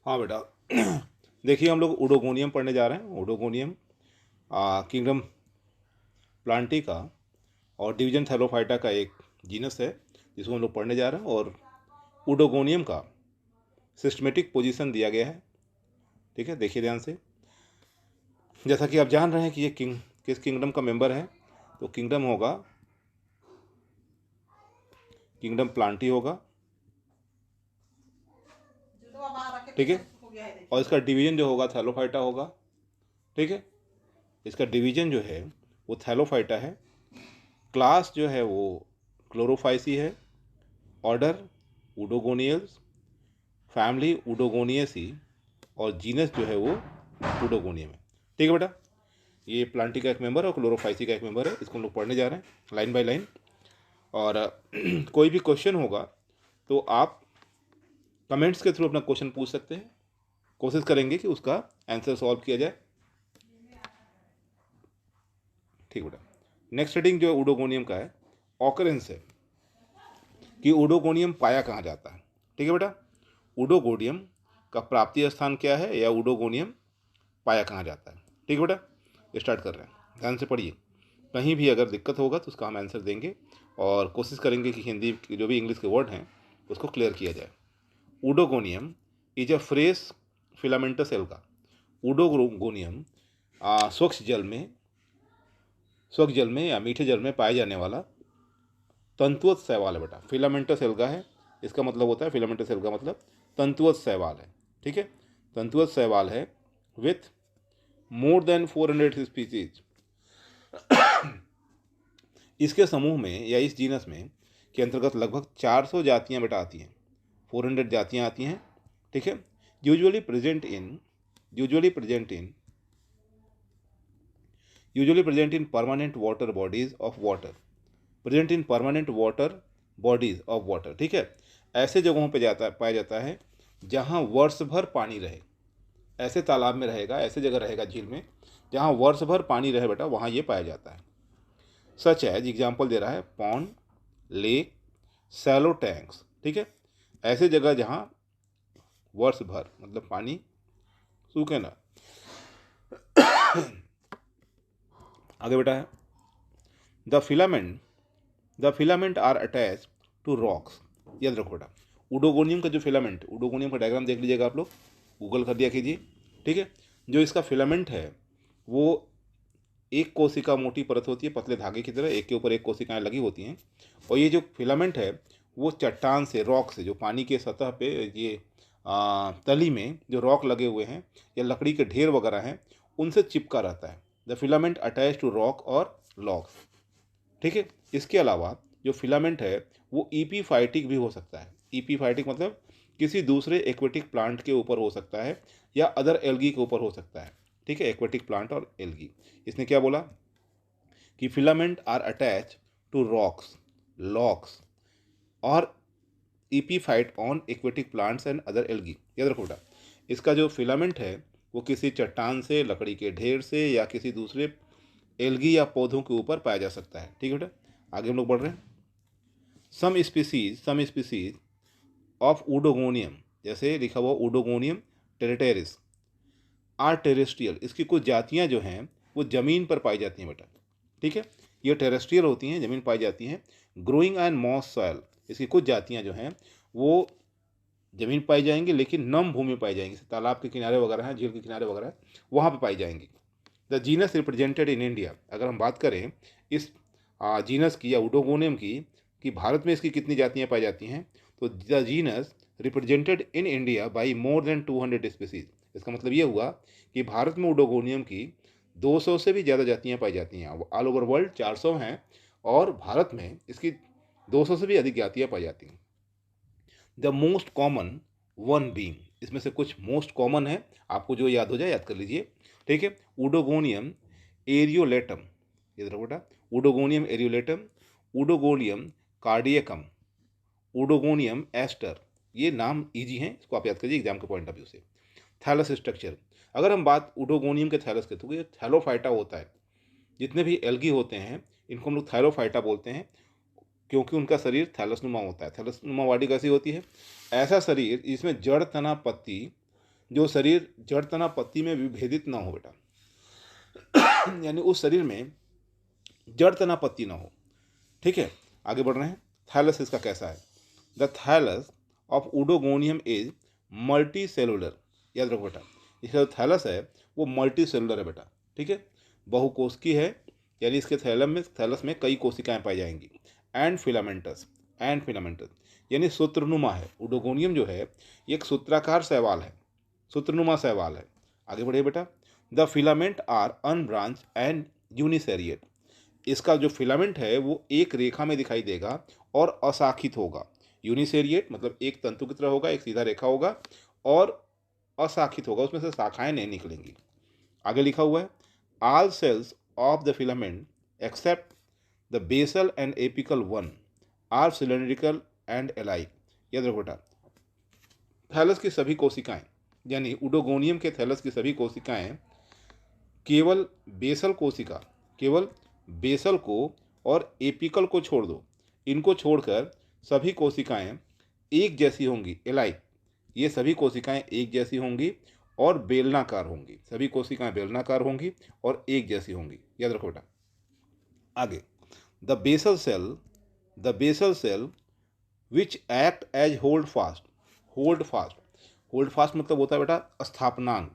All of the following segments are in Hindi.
हाँ बेटा। देखिए हम लोग उडोगोनियम पढ़ने जा रहे हैं। उडोगोनियम किंगडम प्लांटी का और डिवीजन थैलोफाइटा का एक जीनस है जिसको हम लोग पढ़ने जा रहे हैं। और उडोगोनियम का सिस्टमेटिक पोजीशन दिया गया है। ठीक है, देखिए ध्यान से। जैसा कि आप जान रहे हैं कि ये किस किंगडम का मेंबर है, तो किंगडम होगा, किंगडम प्लांटी होगा। ठीक है, और इसका डिवीजन जो होगा थैलोफाइटा होगा। ठीक है, इसका डिवीजन जो है वो थैलोफाइटा है। क्लास जो है वो क्लोरोफाइसी है। ऑर्डर उडोगोनियल्स, फैमिली उडोगोनियसी, और जीनस जो है वो उडोगोनियम है। ठीक है बेटा, ये प्लांटी का एक मेंबर और क्लोरोफाइसी का एक मेंबर है। इसको हम लोग पढ़ने जा रहे हैं लाइन बाय लाइन। और कोई भी क्वेश्चन होगा तो आप कमेंट्स के थ्रू अपना क्वेश्चन पूछ सकते हैं। कोशिश करेंगे कि उसका आंसर सॉल्व किया जाए। ठीक बेटा, नेक्स्ट हेडिंग जो उडोगोनियम का है, ऑकरेंस है कि उडोगोनियम पाया कहाँ जाता है। ठीक है बेटा, उडोगोनियम का प्राप्ति स्थान क्या है या उडोगोनियम पाया कहाँ जाता है। ठीक है बेटा, स्टार्ट कर रहे हैं, ध्यान से पढ़िए। कहीं भी अगर दिक्कत होगा तो उसका हम आंसर देंगे और कोशिश करेंगे कि हिंदी जो भी इंग्लिश के वर्ड हैं उसको क्लियर किया जाए। Oedogonium is a fresh filamentous alga. Oedogonium स्वच्छ जल में या मीठे जल में पाए जाने वाला तंतुवत शैवाल है बेटा। फिलामेंटस एल्गा है, इसका मतलब होता है, फिलामेंटस एल्गा मतलब तंतुवत शैवाल है। ठीक है, तंतुवत शैवाल है विथ मोर देन 400 स्पीसीज। इसके समूह में या इस जीनस में के अंतर्गत लगभग 400 जातियां बेटा आती हैं, 400 जातियां आती हैं। ठीक है, usually present in usually present in usually present in permanent water bodies of water present in permanent water bodies of water. ठीक है, ऐसे जगहों पे पाया जाता है जहाँ वर्ष भर पानी रहे। ऐसे तालाब में रहेगा, ऐसे जगह रहेगा झील में जहाँ वर्ष भर पानी रहे बेटा, वहाँ ये पाया जाता है। सच एज एग्जाम्पल दे रहा है पॉन्ड, लेक, सैलो टैंक्स। ठीक है, ऐसे जगह जहाँ वर्ष भर मतलब पानी सूखे ना। आगे बेटा है the filament are attach to rocks. याद रखो बेटा, उडोगोनियम का जो फिलामेंट, उडोगोनियम का डायग्राम देख लीजिएगा आप लोग, गूगल कर दिया कीजिए। ठीक है, जो इसका फिलामेंट है वो एक कोशिका मोटी परत होती है पतले धागे की तरह, एक के ऊपर एक कोशिकाएं लगी होती हैं। और ये जो फिलामेंट है वो चट्टान से, रॉक से, जो पानी के सतह पे ये तली में जो रॉक लगे हुए हैं या लकड़ी के ढेर वगैरह हैं उनसे चिपका रहता है। The filament attach to rock और लॉक्स। ठीक है, इसके अलावा जो फिलामेंट है वो ईपीफाइटिक भी हो सकता है। ईपीफाइटिक मतलब किसी दूसरे एक्वेटिक प्लांट के ऊपर हो सकता है या अदर एल्गी के ऊपर हो सकता है। ठीक है, एक्वेटिक प्लांट और एल्गी। इसने क्या बोला कि filament are attach to rocks, logs और epiphyte on aquatic plants and other algae. याद रखो बेटा, इसका जो फिलामेंट है वो किसी चट्टान से, लकड़ी के ढेर से या किसी दूसरे एल्गी या पौधों के ऊपर पाया जा सकता है। ठीक है बेटा, आगे हम लोग बढ़ रहे हैं। सम स्पीसीज ऑफ उडोगोनियम, जैसे लिखा हुआ उडोगोनियम टेरेटेरिस, आर टेरेस्ट्रियल। इसकी कुछ जातियां जो हैं वो ज़मीन पर पाई जाती हैं बेटा। ठीक है, ये टेरेस्ट्रियल होती हैं, ज़मीन पाई जाती हैं। ग्रोइंग एंड मॉस सॉयल, इसकी कुछ जातियां जो हैं वो ज़मीन पाई जाएंगी लेकिन नम भूमि पाई जाएंगी, तालाब के किनारे वगैरह हैं, झील के किनारे वगैरह वहाँ पर पाई जाएंगी। The genus represented in India, अगर हम बात करें इस जीनस की या उडोगोनियम की कि भारत में इसकी कितनी जातियाँ पाई जाती हैं, तो the genus represented in India by more than 200 species. इसका मतलब ये हुआ कि भारत में उडोगोनियम की 200 से भी ज़्यादा जातियाँ पाई जाती हैं। ऑल ओवर वर्ल्ड 400 हैं और भारत में इसकी 200 से भी अधिक जातियाँ पाई जाती हैं। The most common one being, इसमें से कुछ मोस्ट कॉमन है, आपको जो याद हो जाए याद कर लीजिए। ठीक है, उडोगोनियम एरियोलेटम, याद रखो बेटा, उडोगोनियम एरियोलेटम, उडोगोनियम कार्डियकम, उडोगोनियम एस्टर। ये नाम इजी हैं, इसको आप याद करिए एग्जाम के पॉइंट ऑफ व्यू से। थैलस स्ट्रक्चर, अगर हम बात उडोगोनियम के थैलस के, तो ये थैलोफाइटा होता है। जितने भी एल्गी होते हैं इनको हम लोग थैलोफाइटा बोलते हैं क्योंकि उनका शरीर थैलसनुमा होता है। थैलसनुमा बॉडी कैसी होती है? ऐसा शरीर जिसमें जड़, तना, पत्ती जो शरीर जड़ तना पत्ती में विभेदित ना हो बेटा, यानी उस शरीर में जड़ तना पत्ती ना हो। ठीक है, आगे बढ़ रहे हैं। थैलस इसका कैसा है? The thallus of Oedogonium is multicellular. याद रखो बेटा, इसका जो थैलस है वो मल्टी सेलुलर है बेटा। ठीक है, बहुकोशिकी है, यानी इसके थैलस में कई कोशिकाएं पाई जाएंगी। एंड फिलामेंटस, एंड फिलामेंटस यानी सूत्रनुमा है। उडोगोनियम जो है ये एक सूत्राकार शैवाल है, सूत्रनुमा शैवाल है। आगे बढ़िए बेटा। The filament are unbranch and uniseriate. इसका जो फिलामेंट है वो एक रेखा में दिखाई देगा और अशाखित होगा। यूनिसेरिएट मतलब एक तंतु की तरह होगा, एक सीधा रेखा होगा और अशाखित होगा, उसमें से शाखाएं नहीं निकलेंगी। आगे लिखा हुआ है all cells of the filament except the basal and apical one are cylindrical and alike. याद रखो बेटा, थैलस की सभी कोशिकाएं यानी उडोगोनियम के थैलस की सभी कोशिकाएं केवल बेसल कोशिका, केवल बेसल को और एपिकल को छोड़ दो, इनको छोड़कर सभी कोशिकाएं एक जैसी होंगी, एलाइक। ये सभी कोशिकाएं एक जैसी होंगी और बेलनाकार होंगी, सभी कोशिकाएं बेलनाकार होंगी और एक जैसी होंगी। याद रखो बेटा। आगे, the basal cell which act as holdfast. Holdfast, holdfast मतलब होता है बेटा स्थापनांग।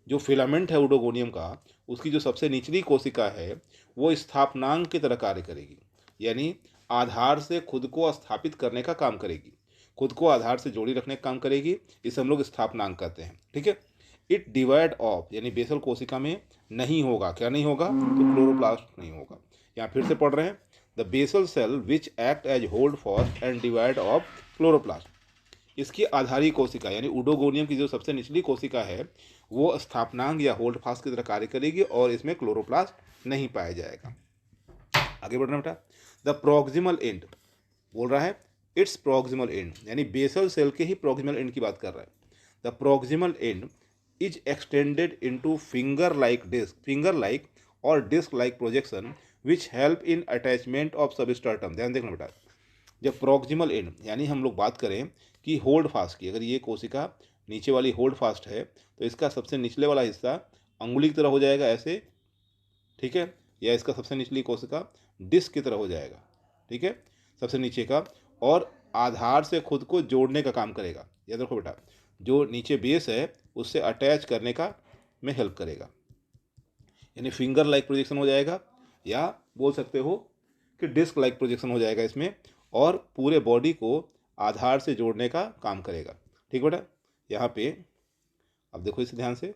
जो फिलामेंट है उडोगोनियम का, उसकी जो सबसे निचली कोशिका है वो स्थापनांग की तरह कार्य करेगी, यानी आधार से खुद को स्थापित करने का काम करेगी, खुद को आधार से जोड़ी रखने का काम करेगी। इसे हम लोग स्थापनांग कहते हैं। ठीक है, इट डिवाइड ऑफ यानी बेसल कोशिका में नहीं होगा। क्या नहीं होगा? तो क्लोरोप्लास्ट नहीं होगा। यहाँ फिर से पढ़ रहे हैं, the basal cell which act as holdfast and devoid of chloroplast. इसकी आधारी कोशिका यानी उडोगोनियम की जो सबसे निचली कोशिका है वो स्थापनांग या होल्ड फास्ट की तरह कार्य करेगी और इसमें क्लोरोप्लास्ट नहीं पाया जाएगा। आगे बढ़ना बेटा। द प्रोक्सिमल एंड बोल रहा है, इट्स प्रोक्सिमल एंड यानी बेसल सेल के ही प्रोक्सिमल एंड की बात कर रहा है। The proximal end is extended into finger like disc, finger like और disc like projection which help in attachment of substratum. ध्यान देखना बेटा, जब प्रोक्सिमल एंड यानी हम लोग बात करें कि होल्ड फास्ट की, अगर ये कोशिका नीचे वाली होल्ड फास्ट है तो इसका सबसे निचले वाला हिस्सा अंगुली की तरह हो जाएगा ऐसे। ठीक है, या इसका सबसे निचली कोशिका डिस्क की तरह हो जाएगा। ठीक है, सबसे नीचे का, और आधार से खुद को जोड़ने का काम करेगा। याद रखो बेटा, जो नीचे बेस है उससे अटैच करने का में हेल्प करेगा, यानी फिंगर लाइक प्रोजेक्शन हो जाएगा, या बोल सकते हो कि डिस्क लाइक प्रोजेक्शन हो जाएगा इसमें, और पूरे बॉडी को आधार से जोड़ने का काम करेगा। ठीक बेटा, यहाँ पे अब देखो इसे ध्यान से।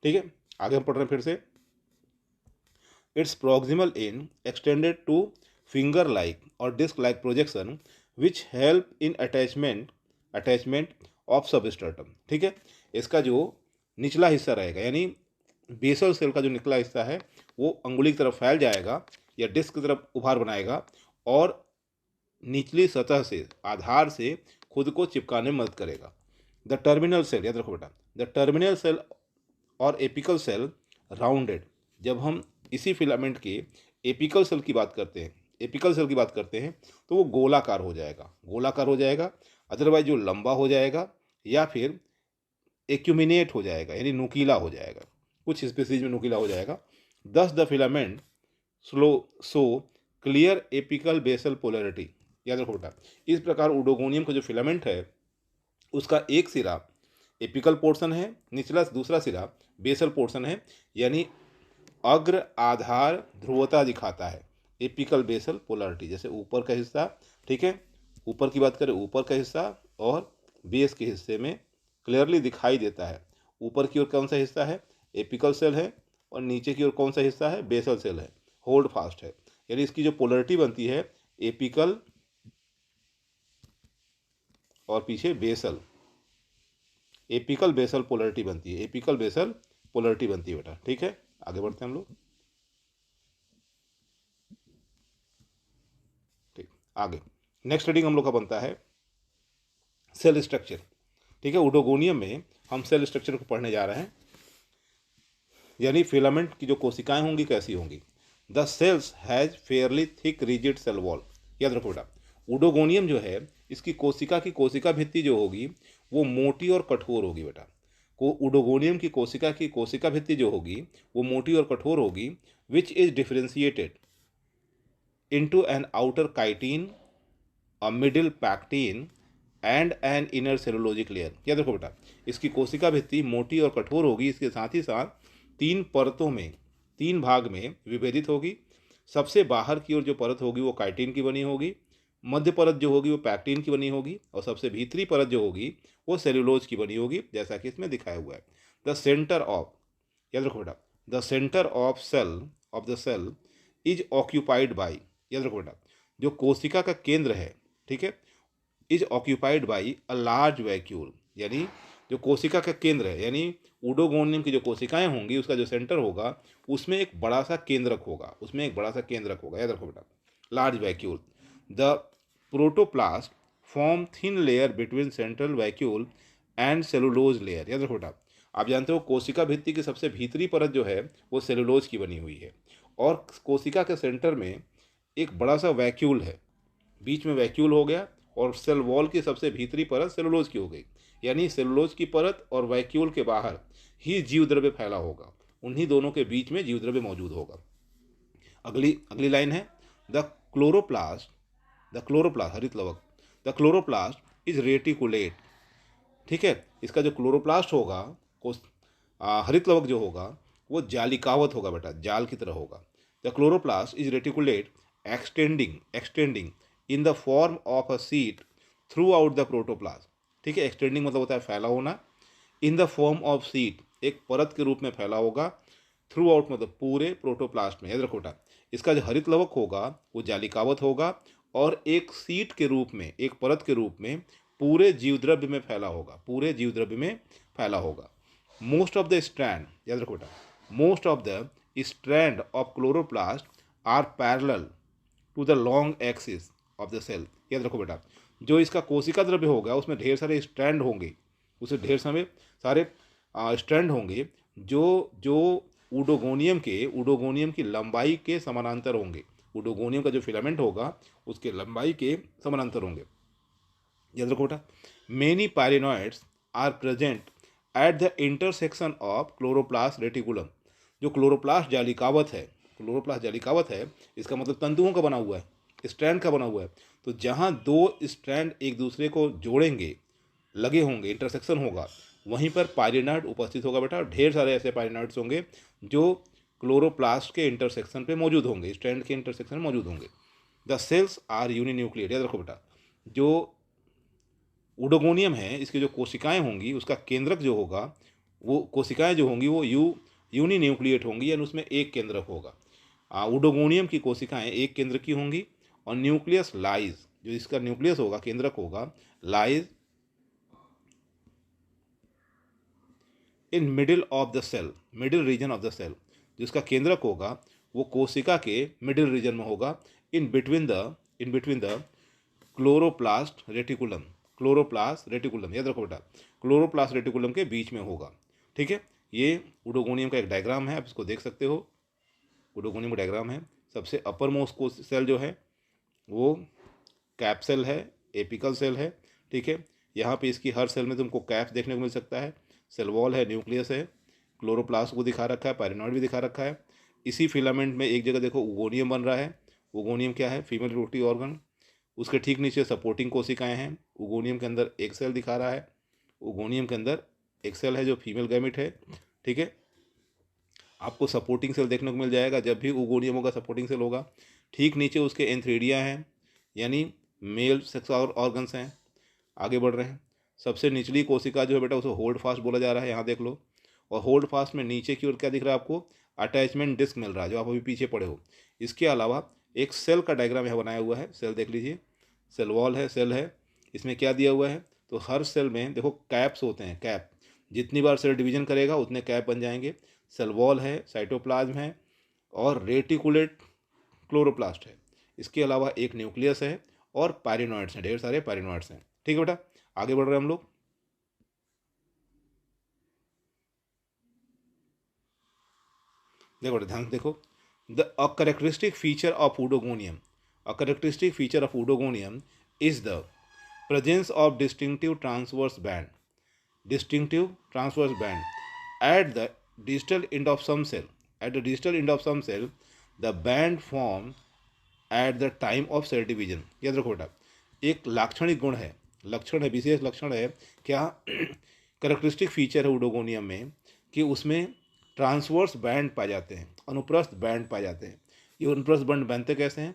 ठीक है, आगे हम पढ़ रहे हैं फिर से। Its proximal end extended to finger like और disc like projection which help in attachment of substratum. ठीक है, इसका जो निचला हिस्सा रहेगा यानी बेसल सेल का जो निचला हिस्सा है वो अंगुली की तरफ फैल जाएगा या डिस्क की तरफ उभार बनाएगा और निचली सतह से आधार से खुद को चिपकाने में मदद करेगा। द टर्मिनल सेल, याद रखो बेटा, द टर्मिनल सेल और एपिकल सेल राउंडेड। जब हम इसी फिलामेंट के एपिकल सेल की बात करते हैं, एपिकल सेल की बात करते हैं तो वो गोलाकार हो जाएगा, गोलाकार हो जाएगा। अदरवाइज जो लंबा हो जाएगा या फिर एक्यूमिनेट हो जाएगा यानी नुकीला हो जाएगा, कुछ स्पीसीज में नुकीला हो जाएगा। Thus the filament show clear apical basal polarity. याद रखो बेटा, इस प्रकार उडोगोनियम का जो फिलामेंट है उसका एक सिरा एपिकल पोर्शन है, निचला दूसरा सिरा बेसल पोर्शन है, यानी अग्र आधार ध्रुवता दिखाता है। एपिकल बेसल पोलैरिटी, जैसे ऊपर का हिस्सा, ठीक है, ऊपर की बात करें ऊपर का हिस्सा और बेस के हिस्से में क्लियरली दिखाई देता है। ऊपर की ओर कौन सा हिस्सा है? एपिकल सेल है, और नीचे की ओर कौन सा हिस्सा है? बेसल सेल है, होल्ड फास्ट है। यानी इसकी जो पोलैरिटी बनती है एपिकल और पीछे बेसल, एपिकल बेसल पोलैरिटी बनती है, एपिकल बेसल पोलैरिटी बनती है बेटा। ठीक है, आगे बढ़ते हैं हम लोग। ठीक, आगे नेक्स्ट रीडिंग हम लोग का बनता है सेल स्ट्रक्चर। ठीक है, उडोगोनियम में हम सेल स्ट्रक्चर को पढ़ने जा रहे हैं, यानी फिलामेंट की जो कोशिकाएं होंगी कैसी होंगी। The cells has fairly thick rigid cell wall. याद रखो बेटा, उडोगोनियम जो है इसकी कोशिका भित्ति जो होगी वो मोटी और कठोर होगी बेटा। को उडोगोनियम की कोशिका भित्ति जो होगी वो मोटी और कठोर होगी, which is differentiated into an outer chitin, a middle pectin and an inner cellulosic layer. क्या देखो बेटा, इसकी कोशिका भित्ति मोटी और कठोर होगी, इसके साथ ही साथ 3 परतों में, 3 भाग में विभेदित होगी। सबसे बाहर की ओर जो परत होगी वो काइटिन की बनी होगी, मध्य परत जो होगी वो पैक्टिन की बनी होगी, और सबसे भीतरी परत जो होगी वो सेल्यूलोज की बनी होगी, जैसा कि इसमें दिखाया हुआ है। द सेंटर ऑफ, याद रखो बेटा, the centre of the cell is occupied by, याद रखो बेटा, जो कोशिका का केंद्र है, ठीक है, is occupied by a large vacuole, यानी जो कोशिका का केंद्र है, यानी उडोगोनियम की जो कोशिकाएं होंगी उसका जो सेंटर होगा उसमें एक बड़ा सा केंद्रक होगा, उसमें एक बड़ा सा केंद्रक होगा, याद रखो बेटा, large vacuole. The protoplast form thin layer between central vacuole and cellulose layer, याद रखो बेटा। आप जानते हो कोशिका भित्ति की सबसे भीतरी परत जो है वो सेलुलोज की बनी हुई है, और कोशिका के सेंटर में एक बड़ा सा वैक्यूल है, बीच में वैक्यूल हो गया, और सेल वॉल की सबसे भीतरी परत सेलुलोज की हो गई, यानी सेलुलोज की परत और वैक्यूल के बाहर ही जीव द्रव्य फैला होगा, उन्हीं दोनों के बीच में जीव द्रव्य मौजूद होगा। अगली अगली लाइन है, द क्लोरोप्लास्ट, हरित लवक, द क्लोरोप्लास्ट इज रेटिकुलेट, ठीक है, इसका जो क्लोरोप्लास्ट होगा, हरित लवक जो होगा वो जालिकावत होगा बेटा, जाल की तरह होगा। The chloroplast is reticulate extending in the form of a sheet throughout the protoplast, ठीक है, एक्सटेंडिंग मतलब होता है फैला होना, in the form of sheet एक परत के रूप में फैला होगा, थ्रू आउट मतलब पूरे प्रोटोप्लास्ट में, याद रखो बेटा, इसका जो हरित लवक होगा वो जालिकावत होगा और एक सीट के रूप में, एक परत के रूप में पूरे जीवद्रव्य में फैला होगा, पूरे जीवद्रव्य में फैला होगा। मोस्ट ऑफ द स्ट्रैंड, याद रखो बेटा, most of the strand of chloroplast are parallel to the long axis of the cell, याद रखो बेटा, जो इसका कोशिका द्रव्य होगा उसमें ढेर सारे स्ट्रैंड होंगे, उसे ढेर सारे स्ट्रैंड होंगे जो जो उडोगोनियम की लंबाई के समानांतर होंगे, उडोगोनियम का जो फिलामेंट होगा उसके लंबाई के समानांतर होंगे, याद रखो बेटा। Many pyrenoids are present at the intersection of chloroplast reticulum, जो क्लोरोप्लास्ट जालिकावत है, इसका मतलब तंतुओं का बना हुआ है, स्ट्रैंड का बना हुआ है, तो जहाँ 2 स्ट्रैंड एक दूसरे को जोड़ेंगे, लगे होंगे, इंटरसेक्शन होगा, वहीं पर पायरिनॉइड उपस्थित होगा बेटा। ढेर सारे ऐसे पायरिनॉइड्स होंगे जो क्लोरोप्लास्ट के इंटरसेक्शन पे मौजूद होंगे, स्ट्रैंड के इंटरसेक्शन में मौजूद होंगे। द सेल्स आर यूनिन्यूक्लियर, याद रखो बेटा, जो उडोगोनियम है इसकी जो कोशिकाएं होंगी उसका केंद्रक जो होगा, वो कोशिकाएं जो होंगी वो यूनिन्यूक्लिएट होंगी, यानी उसमें एक केंद्रक होगा। उडोगोनियम की कोशिकाएं एक केंद्र की होंगी, और न्यूक्लियस लाइज, जो इसका न्यूक्लियस होगा, केंद्रक होगा, lies in middle of the cell, middle region of the cell, जिसका केंद्रक होगा वो कोशिका के मिडिल रीजन में होगा, in between the chloroplast reticulum, याद रखो बेटा, क्लोरोप्लास्ट रेटिकुलम के बीच में होगा, ठीक है। ये उडोगोनियम का एक डायग्राम है, आप इसको देख सकते हो, उडोगोनियम का डायग्राम है। सबसे अपर मोस्ट को सेल जो है वो कैप सेल है, एपिकल सेल है, ठीक है। यहाँ पे इसकी हर सेल में तुमको कैप देखने को मिल सकता है, सेल वॉल है, न्यूक्लियस है, क्लोरोप्लास्ट को दिखा रखा है, पायरिनॉइड भी दिखा रखा है। इसी फिलामेंट में एक जगह देखो उगोनियम बन रहा है, उगोनियम क्या है, फीमेल रिप्रोडक्टिव ऑर्गन, उसके ठीक नीचे सपोर्टिंग कोशिकाएं हैं, उगोनियम के अंदर एक सेल दिखा रहा है, उगोनियम के अंदर एक सेल है जो फीमेल गैमिट है, ठीक है। आपको सपोर्टिंग सेल देखने को मिल जाएगा, जब भी उगोनियम होगा सपोर्टिंग सेल होगा। ठीक नीचे उसके एंथ्रेडिया हैं, यानी मेल सेक्स ऑर्गन्स हैं। आगे बढ़ रहे हैं, सबसे निचली कोशिका जो है बेटा उसे होल्ड फास्ट बोला जा रहा है, यहाँ देख लो। और होल्ड फास्ट में नीचे की ओर क्या दिख रहा है आपको, अटैचमेंट डिस्क मिल रहा है, जो आप अभी पीछे पड़े हो। इसके अलावा एक सेल का डायग्राम यहाँ बनाया हुआ है, सेल देख लीजिए, सेल वॉल है, सेल है, इसमें क्या दिया हुआ है, तो हर सेल में देखो कैप्स होते हैं, कैप, जितनी बार सेल डिवीजन करेगा उतने कैप बन जाएंगे। सेल वॉल है, साइटोप्लाज्म है, और रेटिकुलेट क्लोरोप्लास्ट है। इसके अलावा एक न्यूक्लियस है और पायरिनॉइड्स हैं, ढेर सारे पायरिनॉइड्स हैं, ठीक है बेटा। आगे बढ़ रहे हैं हम लोग। देखो ध्यान देखो, the a characteristic feature of Oedogonium, a characteristic feature of Oedogonium is the presence of distinctive transverse band, distinctive transverse band at the distal end of some cell. At the distal end of some cell, the band formed at the time of cell division. याद रखो बेटा, एक लाक्षणिक गुण है, लक्षण है, विशेष लक्षण है क्या, करेक्टरिस्टिक फीचर है ऊडोगोनियम में कि उसमें ट्रांसवर्स बैंड पाए जाते हैं, अनुप्रस्थ बैंड पाए जाते हैं। ये अनुप्रस्थ बैंड बनते कैसे हैं?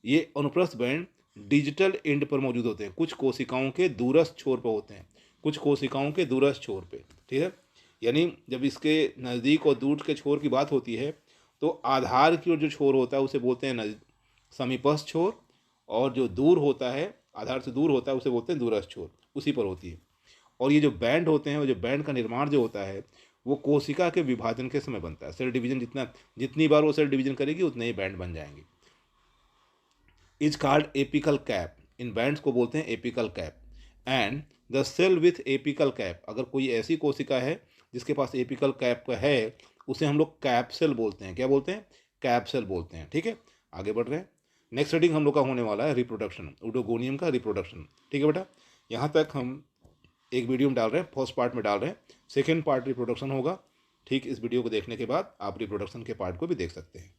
ये अनुप्रस्थ बैंड डिजिटल एंड पर मौजूद होते हैं, कुछ कोशिकाओं के दूरस्थ छोर पर होते हैं, कुछ कोशिकाओं के दूरस्थ छोर पे, ठीक है। यानी जब इसके नज़दीक और दूर के छोर की बात होती है तो आधार की ओर जो छोर होता है उसे बोलते हैं समीपस्थ छोर, और जो दूर होता है, आधार से दूर होता है, उसे बोलते हैं दूरस्थ छोर, उसी पर होती है। और ये जो बैंड होते हैं, वो जो बैंड का निर्माण जो होता है वो कोशिका के विभाजन के समय बनता है। सेल डिवीजन जितनी बार वो सेल डिवीजन करेगी उतने ही बैंड बन जाएंगे। इज कॉल्ड एपिकल कैप, इन बैंड्स को बोलते हैं apical cap. And the cell with apical cap, अगर कोई ऐसी कोशिका है जिसके पास एपिकल कैप है उसे हम लोग कैप सेल बोलते हैं। क्या बोलते हैं? कैप सेल बोलते हैं। ठीक है, आगे बढ़ रहे हैं। नेक्स्ट रीडिंग हम लोग का होने वाला है रिप्रोडक्शन, ऊडोगोनियम का रिप्रोडक्शन। ठीक है बेटा, यहाँ तक हम एक वीडियो में डाल रहे हैं, फर्स्ट पार्ट में डाल रहे हैं, सेकेंड पार्ट रिप्रोडक्शन होगा। ठीक, इस वीडियो को देखने के बाद आप रिप्रोडक्शन के पार्ट को भी देख सकते हैं।